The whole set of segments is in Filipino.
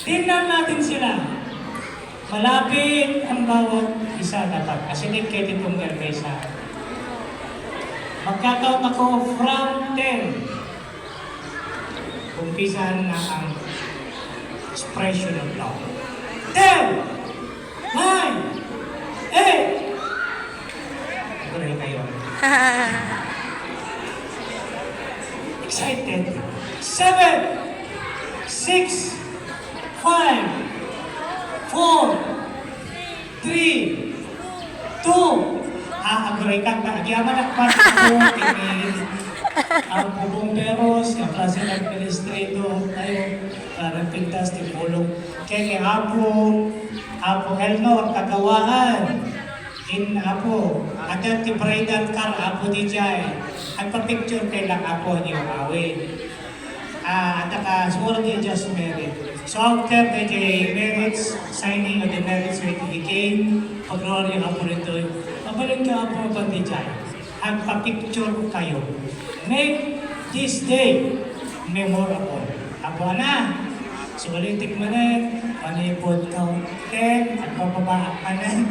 Tingnan natin sila. Malapit ang bawat isa dapat. Kasi hindi kayo itong sa magkakaot ako from 10. Umpisahan na ang expression of love. 10, 9, 8. Tuloy kayo. Excited. 7, 6, 5, 4, 3, 2. Agroy ka, nagyaman at parang ang bubomberos, ang klase ng administrator, tayo, parang pintas, tipulong. Kaya Apo Elno, kagawaan. In Apo, agad ti Braydan Kar, Apo Dijay. Ang pa-picture kay lang Apo niyo, awe. At siguro di just merit. So after the merits, signing of the merits certificate, pag-rory Apo nito, mabalik ka Apo Bandijay. Ang pa-picture kayo. Make this day memorable. Apo na, sulitik mo rin, panipod ka, at papabaan ka na.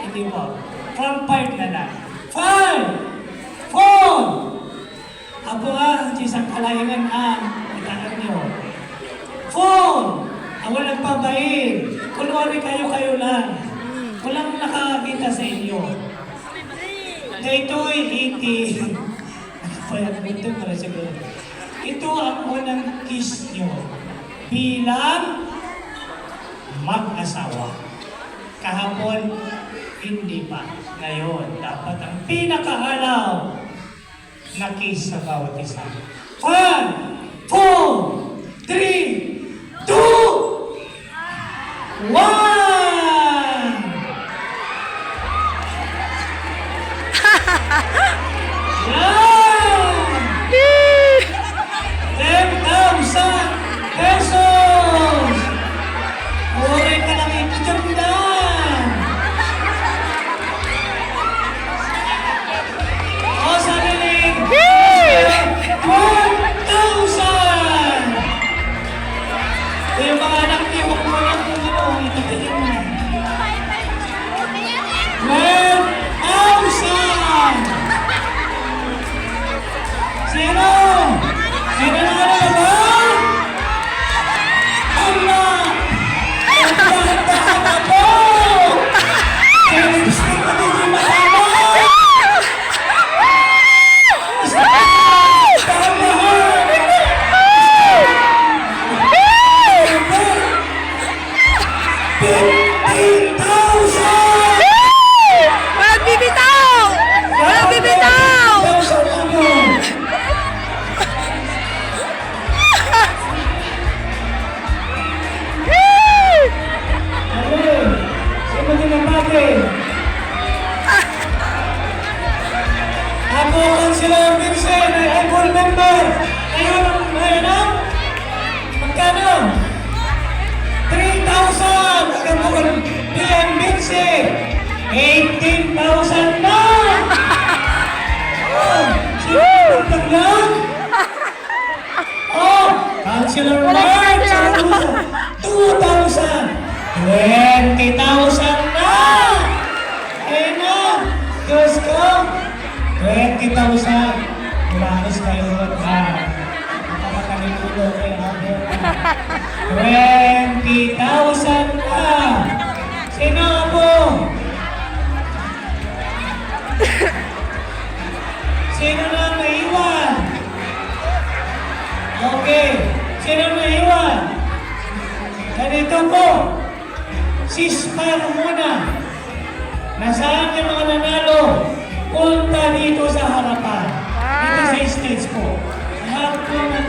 Hindi mo. From 5 na lang. 5, 4, Apo isang kalayangan itangan nyo. 4, walang pabain. Kunwari kayo lang. Walang nakakakita sa inyo. Ito'y 80. Ito para siguro. Ito ang unang kiss nyo bilang mag-asawa. Kahapon, hindi pa. Ngayon, dapat ang pinakaalaw na kiss sa bawat isa. 1, 4, 3, 2, 1! Yung mga anak niyo, huwag mo lang kung ano, itatigin mo. 12,000! Sino? Sino na ano ba? Allah! Pagkahantahan ako! Kaya gusto ko din yung masama! Ako ang sila Vincent, ay full member. Ngayon ang magkano? 3,000. Alam mo kung PM Vincent, 18,000 na. Sino ang lang? Councilor Mark, 2,000. 20,000 na. Ayun na. Diyos ko. 20,000. Umakas kayo ba? Napakalimulo kayo ako. 20,000 na. Sino po? Sino na naiwan? Okay. Sino naiwan? Ganito po. Ceasefire muna. Nasaan yung mga nanalo? Punta dito sa harapan. Dito sa stage po. Lahat po na.